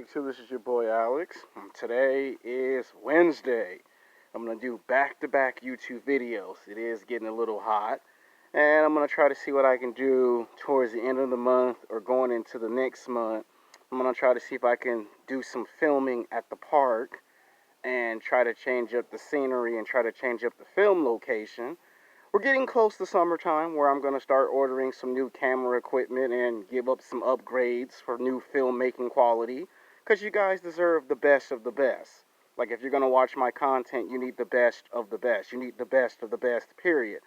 YouTube. This is your boy Alex. Today is Wednesday. I'm going to do back-to-back YouTube videos. It is getting a little hot. And I'm going to try to see what I can do towards the end of the month or going into the next month. I'm going to try to see if I can do some filming at the park and try to change up the scenery and try to change up the film location. We're getting close to summertime where I'm going to start ordering some new camera equipment and give up some upgrades for new filmmaking quality, because you guys deserve the best of the best. Like, if you're going to watch my content, you need the best of the best. You need the best of the best, period.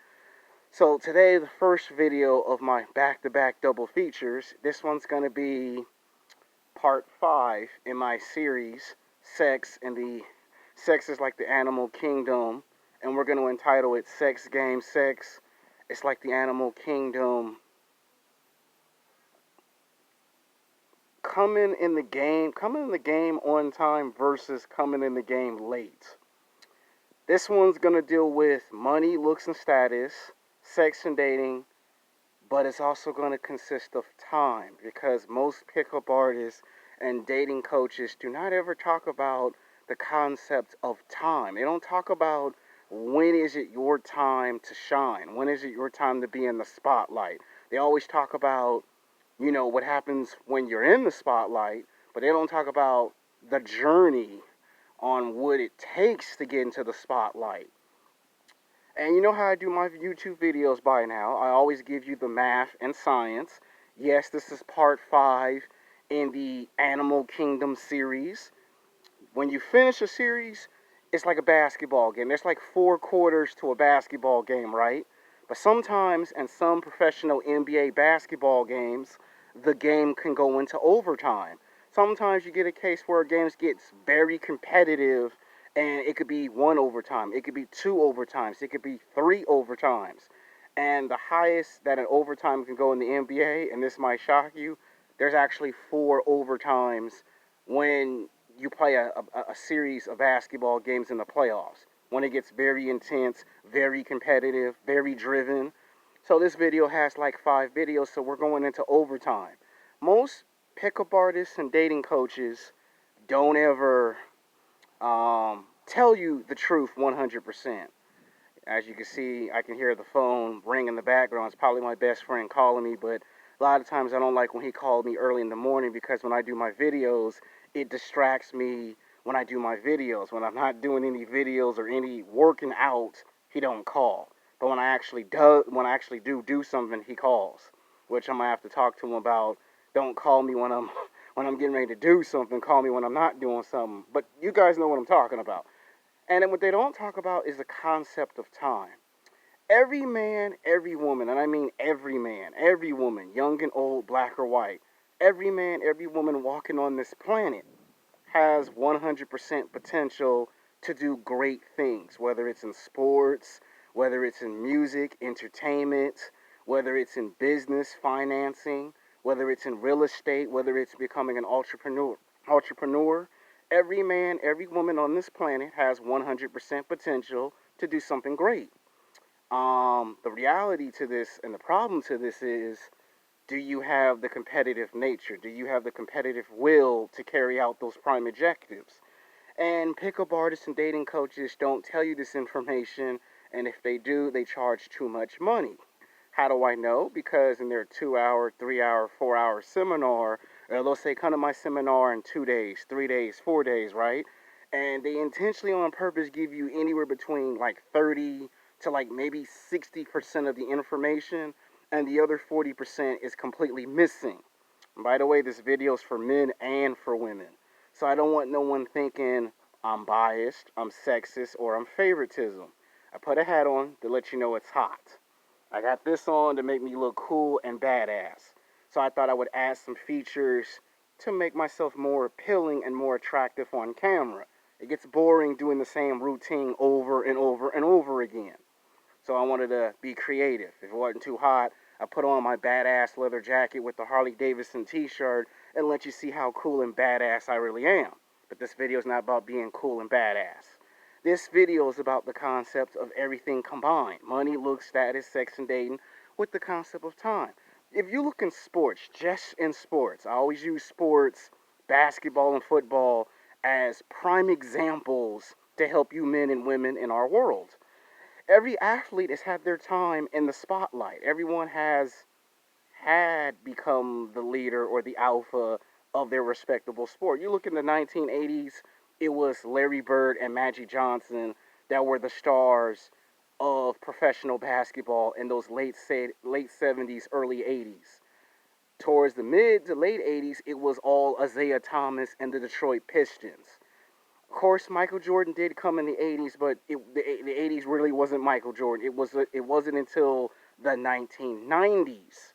So today, the first video of my back-to-back double features, this one's going to be part 5 in my series, Sex is like the Animal Kingdom. And we're going to entitle it Sex Game Sex. It's like the Animal Kingdom. Coming in the game on time versus coming in the game late. This one's going to deal with money, looks, and status, sex and dating, but it's also going to consist of time, because most pickup artists and dating coaches do not ever talk about the concept of time. They don't talk about when is it your time to shine? When is it your time to be in the spotlight? They always talk about, what happens when you're in the spotlight, but they don't talk about the journey on what it takes to get into the spotlight. And you know how I do my YouTube videos by now. I always give you the math and science. Yes, this is part 5 in the Animal Kingdom series. When you finish a series, it's like a basketball game. There's like 4 quarters to a basketball game, right? But sometimes in some professional NBA basketball games, the game can go into overtime. Sometimes you get a case where games gets very competitive, and it could be 1 overtime, it could be 2 overtimes, it could be 3 overtimes. And the highest that an overtime can go in the NBA, and this might shock you, there's actually 4 overtimes when you play a series of basketball games in the playoffs, when it gets very intense, very competitive, very driven. So this video has like 5 videos, so we're going into overtime. Most pickup artists and dating coaches don't ever tell you the truth 100%. As you can see, I can hear the phone ring in the background. It's probably my best friend calling me, but a lot of times I don't like when he called me early in the morning, because when I do my videos, it distracts me when I do my videos. When I'm not doing any videos or any working out, he don't call. But when I actually do something, he calls, which I'm gonna have to talk to him about. Don't call me when I'm getting ready to do something. Call me when I'm not doing something. But you guys know what I'm talking about. And then what they don't talk about is the concept of time. Every man, every woman, and I mean every man, every woman, young and old, black or white, every man, every woman walking on this planet has 100% potential to do great things, whether it's in sports, whether it's in music, entertainment, whether it's in business, financing, whether it's in real estate, whether it's becoming an entrepreneur. Every man, every woman on this planet has 100% potential to do something great. The reality to this and the problem to this is, do you have the competitive nature? Do you have the competitive will to carry out those prime objectives? And pickup artists and dating coaches don't tell you this information, and if they do, they charge too much money. How do I know? Because in their 2-hour, 3-hour, 4-hour seminar, they'll say, come to my seminar in 2 days, 3 days, 4 days, right? And they intentionally on purpose give you anywhere between like 30 to like maybe 60% of the information, and the other 40% is completely missing. And by the way, this video is for men and for women. So I don't want no one thinking I'm biased, I'm sexist, or I'm favoritism. I put a hat on to let you know it's hot. I got this on to make me look cool and badass. So I thought I would add some features to make myself more appealing and more attractive on camera. It gets boring doing the same routine over and over and over again. So I wanted to be creative. If it wasn't too hot, I put on my badass leather jacket with the Harley Davidson t-shirt and let you see how cool and badass I really am. But this video is not about being cool and badass. This video is about the concept of everything combined. Money, looks, status, sex, and dating, with the concept of time. If you look in sports, just in sports, I always use sports basketball and football as prime examples to help you men and women in our world. Every athlete has had their time in the spotlight. Everyone has had become the leader or the alpha of their respectable sport. You look in the 1980s, it was Larry Bird and Magic Johnson that were the stars of professional basketball in those late 70s, early 80s. Towards the mid to late 80s, it was all Isaiah Thomas and the Detroit Pistons. Of course, Michael Jordan did come in the 80s, but the 80s really wasn't Michael Jordan. It wasn't until the 1990s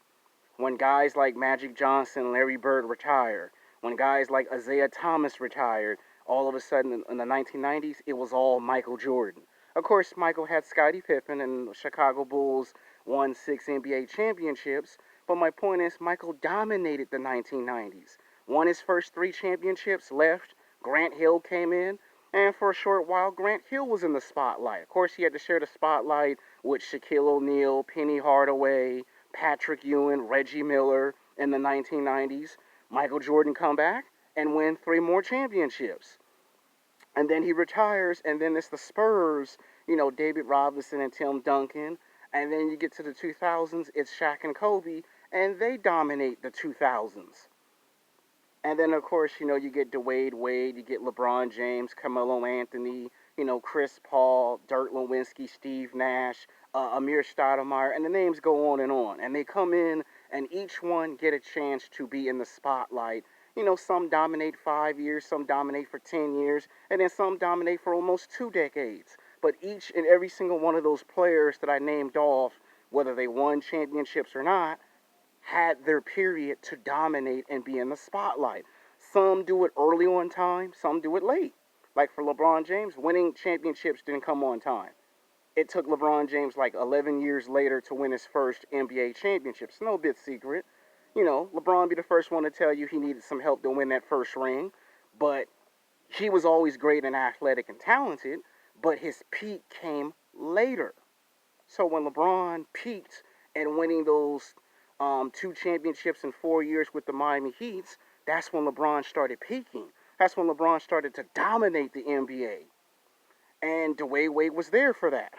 when guys like Magic Johnson, Larry Bird retired, when guys like Isaiah Thomas retired, all of a sudden in the 1990s, it was all Michael Jordan. Of course, Michael had Scottie Pippen, and the Chicago Bulls won 6 NBA championships. But my point is, Michael dominated the 1990s. Won his first 3 championships, left. Grant Hill came in, and for a short while, Grant Hill was in the spotlight. Of course, he had to share the spotlight with Shaquille O'Neal, Penny Hardaway, Patrick Ewing, Reggie Miller in the 1990s. Michael Jordan come back and win 3 more championships. And then he retires, and then it's the Spurs, David Robinson and Tim Duncan. And then you get to the 2000s, it's Shaq and Kobe, and they dominate the 2000s. And then, of course, you get Dwayne Wade, you get LeBron James, Carmelo Anthony, Chris Paul, Dirk Nowitzki, Steve Nash, Amir Stoudemire, and the names go on. And they come in, and each one get a chance to be in the spotlight. Some dominate 5 years, some dominate for 10 years, and then some dominate for almost 2 decades. But each and every single one of those players that I named off, whether they won championships or not, had their period to dominate and be in the spotlight. Some do it early on time, some do it late. Like for LeBron James, winning championships didn't come on time. It took LeBron James like 11 years later to win his first NBA championship. It's no big secret. LeBron be the first one to tell you he needed some help to win that first ring, but he was always great and athletic and talented, but his peak came later. So when LeBron peaked and winning those 2 championships in 4 years with the Miami Heats, that's when LeBron started peaking. That's when LeBron started to dominate the NBA. And Dwayne Wade was there for that.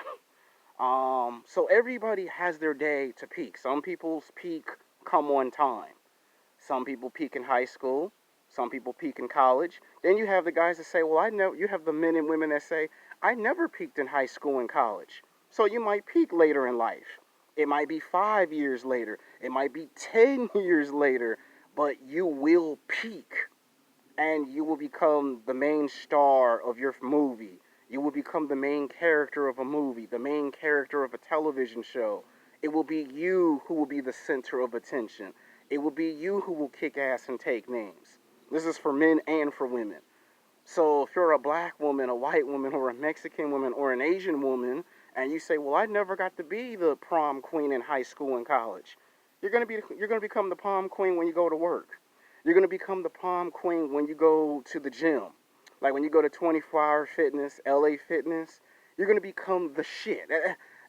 So everybody has their day to peak. Some people's peak come on time. Some people peak in high school. Some people peak in college. Then you have the guys that say, well, I know. You have the men and women that say, I never peaked in high school and college. So you might peak later in life. It might be 5 years later. It might be 10 years later. But you will peak. And you will become the main star of your movie. You will become the main character of a movie, the main character of a television show. It will be you who will be the center of attention. It will be you who will kick ass and take names. This is for men and for women. So if you're a black woman, a white woman, or a Mexican woman, or an Asian woman, and you say, well, I never got to be the prom queen in high school and college, you're going to become the prom queen when you go to work. You're going to become the prom queen when you go to the gym. Like when you go to 24-Hour Fitness, LA Fitness, you're going to become the shit.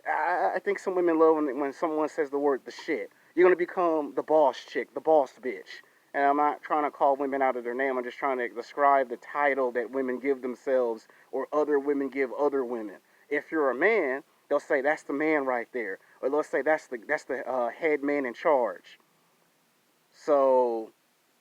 I think some women love when someone says the word the shit. You're going to become the boss chick, the boss bitch. And I'm not trying to call women out of their name. I'm just trying to describe the title that women give themselves or other women give other women. If you're a man, they'll say that's the man right there. Or they'll say that's the head man in charge. So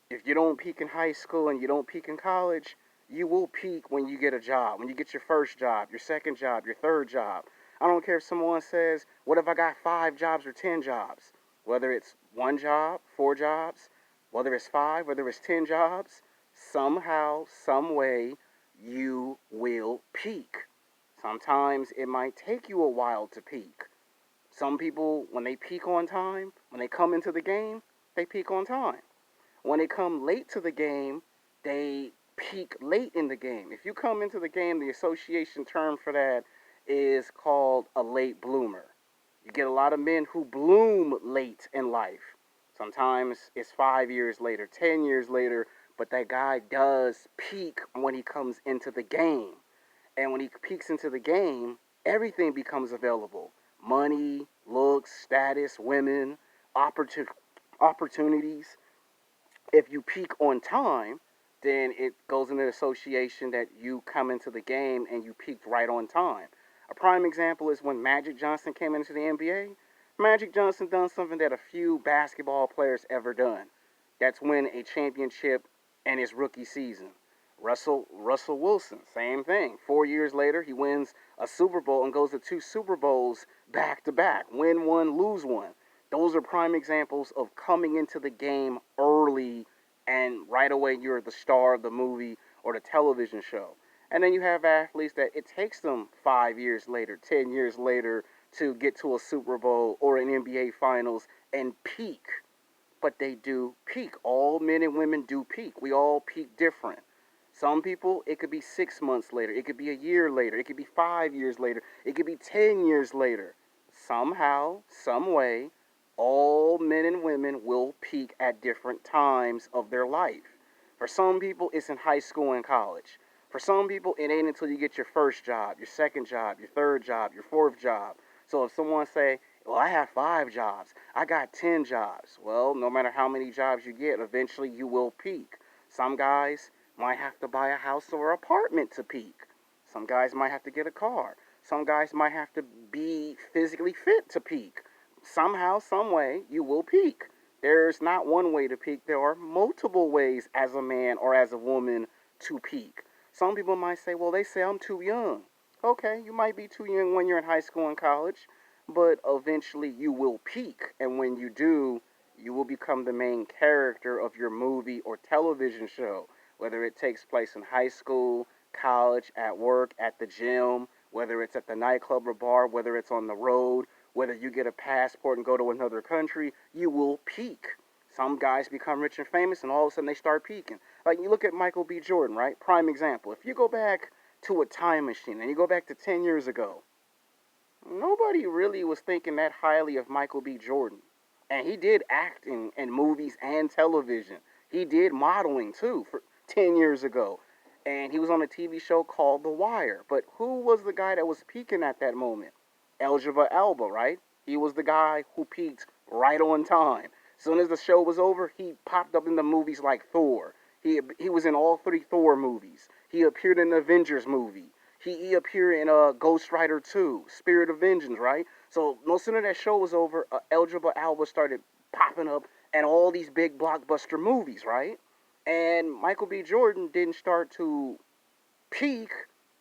if you don't peak in high school and you don't peak in college, you will peak when you get a job, when you get your first job, your second job, your third job. I don't care if someone says, what if I got 5 jobs or 10 jobs? Whether it's 1 job, 4 jobs, whether it's 5, whether it's 10 jobs, somehow, some way, you will peak. Sometimes it might take you a while to peak. Some people, when they peak on time, when they come into the game, they peak on time. When they come late to the game, they peak late in the game. If you come into the game, the association term for that is called a late bloomer. You get a lot of men who bloom late in life. Sometimes it's 5 years later, 10 years later, but that guy does peak when he comes into the game. And when he peaks into the game, everything becomes available. Money, looks, status, women, opportunities. If you peak on time, then it goes into the association that you come into the game and you peaked right on time. A prime example is when Magic Johnson came into the NBA. Magic Johnson done something that a few basketball players ever done. That's win a championship in his rookie season. Russell Wilson, same thing. 4 years later, he wins a Super Bowl and goes to two Super Bowls back to back. Win one, lose one. Those are prime examples of coming into the game early and right away you're the star of the movie or the television show. And then you have athletes that it takes them 5 years later, 10 years later to get to a Super Bowl or an NBA Finals and peak. But they do peak. All men and women do peak. We all peak different. Some people, it could be 6 months later. It could be a year later. It could be 5 years later. It could be 10 years later. Somehow, some way, all men and women will peak at different times of their life. For some people, it's in high school and college. For some people, it ain't until you get your first job, your second job, your third job, your fourth job. So if someone say, well, I have 5 jobs, I got 10 jobs. Well, no matter how many jobs you get, eventually you will peak. Some guys might have to buy a house or apartment to peak. Some guys might have to get a car. Some guys might have to be physically fit to peak. Somehow, some way, you will peak. There's not one way to peak. There are multiple ways as a man or as a woman to peak. Some people might say, well, they say I'm too young. Okay, you might be too young when you're in high school and college, but eventually you will peak. And when you do, you will become the main character of your movie or television show, whether it takes place in high school, college, at work, at the gym, whether it's at the nightclub or bar, whether it's on the road, whether you get a passport and go to another country, you will peak. Some guys become rich and famous, and all of a sudden they start peaking. Like you look at Michael B. Jordan, right? Prime example. If you go back to a time machine and you go back to 10 years ago, nobody really was thinking that highly of Michael B. Jordan. And he did acting in movies and television. He did modeling too for 10 years ago. And he was on a TV show called The Wire. But who was the guy that was peaking at that moment? Elgiva Alba, right? He was the guy who peaked right on time. As soon as the show was over, he popped up in the movies like Thor. He was in all 3 Thor movies. He appeared in the Avengers movie. He appeared in Ghost Rider 2, Spirit of Vengeance, right? So no sooner that show was over, Elgiva Alba started popping up in all these big blockbuster movies, right? And Michael B. Jordan didn't start to peak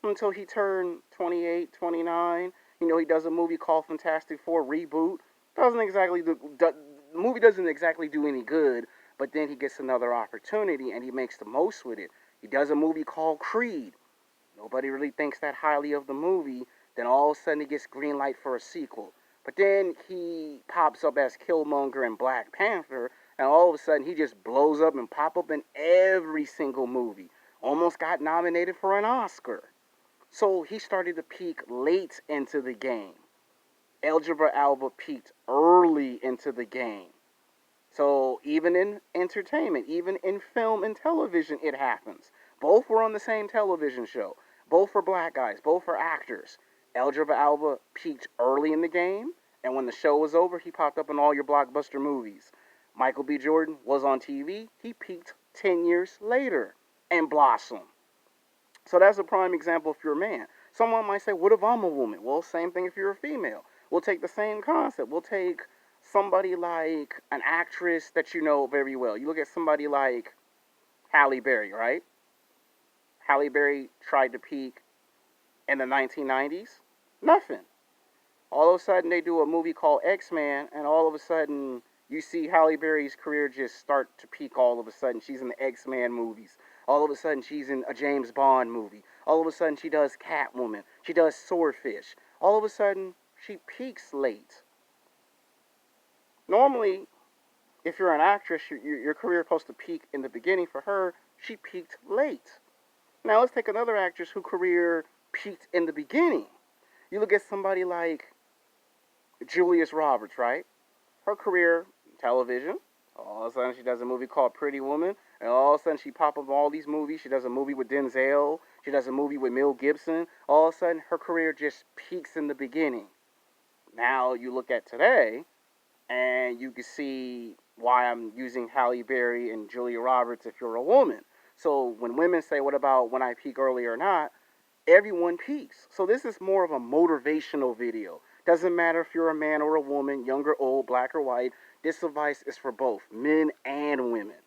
until he turned 28, 29. You know, he does a movie called Fantastic Four Reboot. Doesn't exactly the movie doesn't exactly do any good, but then he gets another opportunity and he makes the most with it. He does a movie called Creed. Nobody really thinks that highly of the movie. Then all of a sudden he gets green light for a sequel. But then he pops up as Killmonger in Black Panther, and all of a sudden he just blows up and pop up in every single movie. Almost got nominated for an Oscar. So he started to peak late into the game. Elgiva Alba peaked early into the game. So even in entertainment, even in film and television, it happens. Both were on the same television show. Both were black guys. Both were actors. Elgiva Alba peaked early in the game, and when the show was over, he popped up in all your blockbuster movies. Michael B. Jordan was on TV. He peaked 10 years later and blossomed. So that's a prime example if you're a man. Someone might say, what if I'm a woman? Well, same thing if you're a female. We'll take the same concept. We'll take somebody like an actress that you know very well. You look at somebody like Halle Berry, right? Halle Berry tried to peak in the 1990s. Nothing. All of a sudden, they do a movie called X-Men, and all of a sudden, you see Halle Berry's career just start to peak all of a sudden. She's in the X-Men movies. All of a sudden, she's in a James Bond movie. All of a sudden, she does Catwoman. She does Swordfish. All of a sudden, she peaks late. Normally, if you're an actress, your career is supposed to peak in the beginning. For her, she peaked late. Now, let's take another actress whose career peaked in the beginning. You look at somebody like Julia Roberts, right? Her career, television. All of a sudden, she does a movie called Pretty Woman. And all of a sudden, she pops up in all these movies. She does a movie with Denzel. She does a movie with Mel Gibson. All of a sudden, her career just peaks in the beginning. Now, you look at today, and you can see why I'm using Halle Berry and Julia Roberts if you're a woman. So when women say, what about when I peak early or not? Everyone peaks. So this is more of a motivational video. Doesn't matter if you're a man or a woman, young or old, black or white. This advice is for both men and women.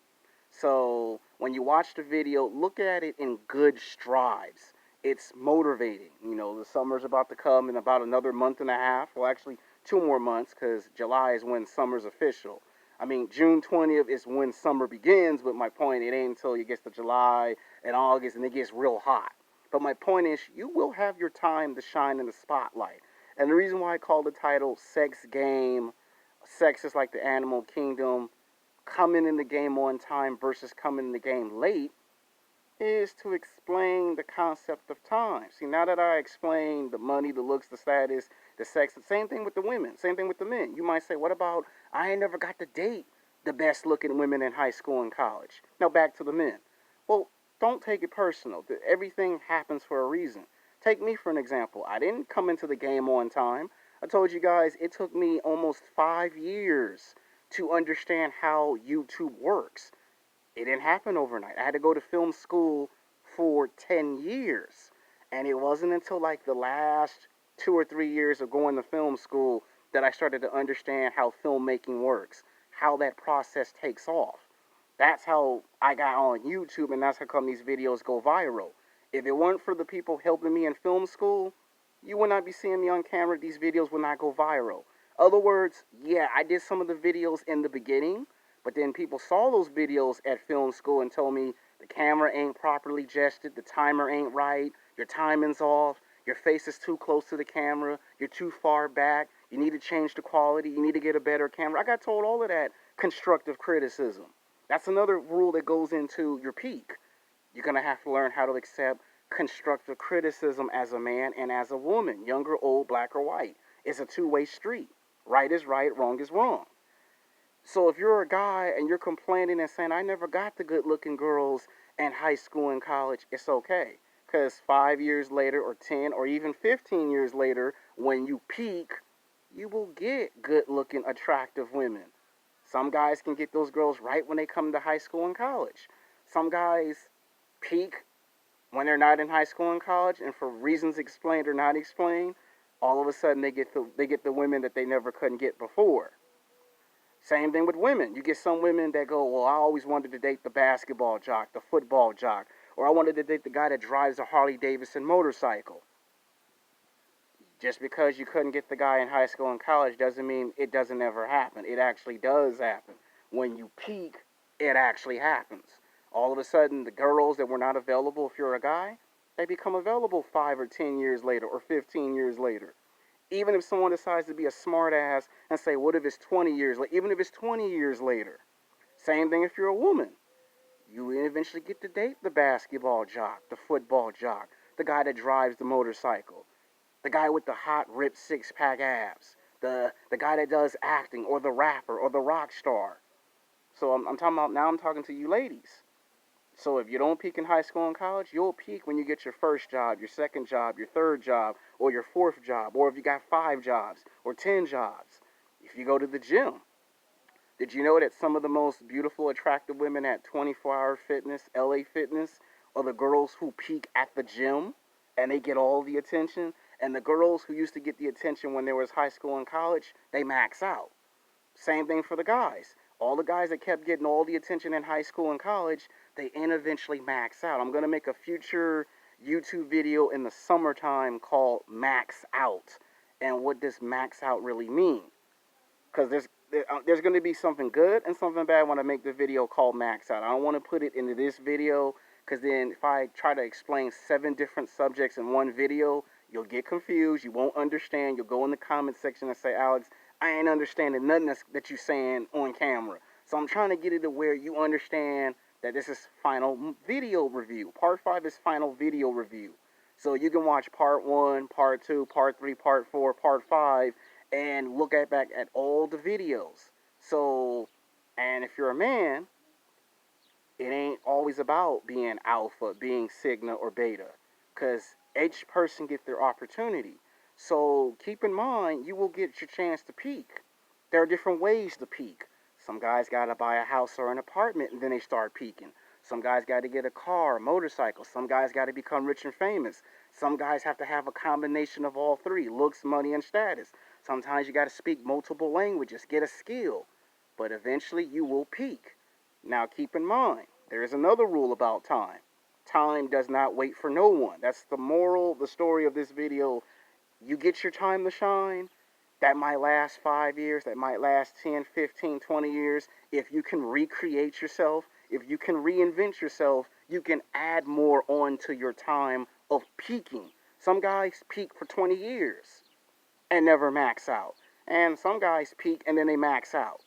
So when you watch the video, look at it in good strides. It's motivating. You know, the summer's about to come in about another month and a half. Well, actually, 2 more months, because July is when summer's official. I mean, June 20th is when summer begins, but my point, it ain't until it gets to July and August and it gets real hot. But my point is, you will have your time to shine in the spotlight. And the reason why I call the title Sex Game, sex is like the animal kingdom, coming in the game on time versus coming in the game late, is to explain the concept of time. See, now that I explained the money, the looks, the status, the sex, the same thing with the women, same thing with the men. You might say, what about I ain't never got to date the best looking women in high school and college? Now back to the men. Well, don't take it personal. Everything happens for a reason. Take me for an example. I didn't come into the game on time. I told you guys it took me almost 5 years to understand how YouTube works. It didn't happen overnight. I had to go to film school for 10 years. And it wasn't until like the last 2 or 3 years of going to film school that I started to understand how filmmaking works, how that process takes off. That's how I got on YouTube, and that's how come these videos go viral. If it weren't for the people helping me in film school, you would not be seeing me on camera. These videos would not go viral. Other words, yeah, I did some of the videos in the beginning, but then people saw those videos at film school and told me the camera ain't properly gestured, the timer ain't right, your timing's off, your face is too close to the camera, you're too far back, you need to change the quality, you need to get a better camera. I got told all of that constructive criticism. That's another rule that goes into your peak. You're going to have to learn how to accept constructive criticism as a man and as a woman, young or old, black or white. It's a two-way street. Right is right, wrong is wrong. So if you're a guy and you're complaining and saying, I never got the good-looking girls in high school and college, it's okay. Because 5 years later or 10 or even 15 years later, when you peak, you will get good-looking, attractive women. Some guys can get those girls right when they come to high school and college. Some guys peak when they're not in high school and college, and for reasons explained or not explained, all of a sudden they get the women that they never couldn't get before. Same thing with women. You get some women that go, well, I always wanted to date the basketball jock, the football jock, or I wanted to date the guy that drives a Harley Davidson motorcycle. Just because you couldn't get the guy in high school and college doesn't mean it doesn't ever happen. It actually does happen. When you peak, it actually happens. All of a sudden, the girls that were not available if you're a guy, they become available 5 or 10 years later or 15 years later. Even if someone decides to be a smart ass and say, what if it's 20 years later? Even if it's 20 years later. Same thing if you're a woman. You eventually get to date the basketball jock, the football jock, the guy that drives the motorcycle, the guy with the hot, ripped six-pack abs, the guy that does acting, or the rapper, or the rock star. So I'm talking about, now I'm talking to you ladies. So if you don't peak in high school and college, you'll peak when you get your first job, your second job, your third job, or your fourth job, or if you got 5 jobs, or 10 jobs. If you go to the gym. Did you know that some of the most beautiful, attractive women at 24-Hour Fitness, LA Fitness, are the girls who peak at the gym and they get all the attention? And the girls who used to get the attention when they was high school and college, they max out. Same thing for the guys. All the guys that kept getting all the attention in high school and college, they eventually max out. I'm going to make a future YouTube video in the summertime called Max Out. And what does max out really mean? Because there's going to be something good and something bad when I make the video called Max Out. I don't want to put it into this video because then if I try to explain 7 different subjects in one video, you'll get confused, you won't understand, you'll go in the comment section and say, Alex, I ain't understanding nothing that you're saying on camera. So I'm trying to get it to where you understand that this is final video review. Part 5 is final video review. So you can watch part 1, part 2, part 3, part 4, part 5, and look back at all the videos. So, and if you're a man, it ain't always about being alpha, being sigma, or beta. Because each person gets their opportunity. So keep in mind, you will get your chance to peak. There are different ways to peak. Some guys got to buy a house or an apartment and then they start peaking. Some guys got to get a car, a motorcycle. Some guys got to become rich and famous. Some guys have to have a combination of all three: looks, money, and status. Sometimes you got to speak multiple languages, get a skill. But eventually you will peak. Now keep in mind, there is another rule about time. Time does not wait for no one. That's the moral, the story of this video. You get your time to shine. That might last 5 years. That might last 10, 15, 20 years. If you can recreate yourself, if you can reinvent yourself, you can add more on to your time of peaking. Some guys peak for 20 years and never max out. And some guys peak and then they max out.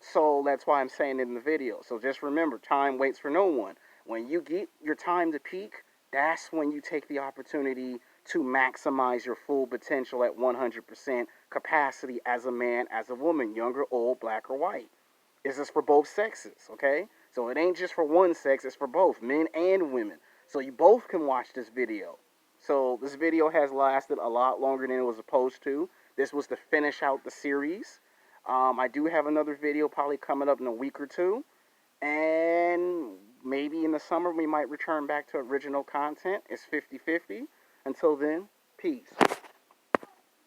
So that's why I'm saying it in the video. So just remember, time waits for no one. When you get your time to peak, that's when you take the opportunity to maximize your full potential at 100% capacity as a man, as a woman, young or old, black or white. This is for both sexes, okay? So it ain't just for one sex, it's for both, men and women. So you both can watch this video. So this video has lasted a lot longer than it was supposed to. This was to finish out the series. I do have another video probably coming up in a week or two. And maybe in the summer we might return back to original content. It's 50-50. Until then, peace.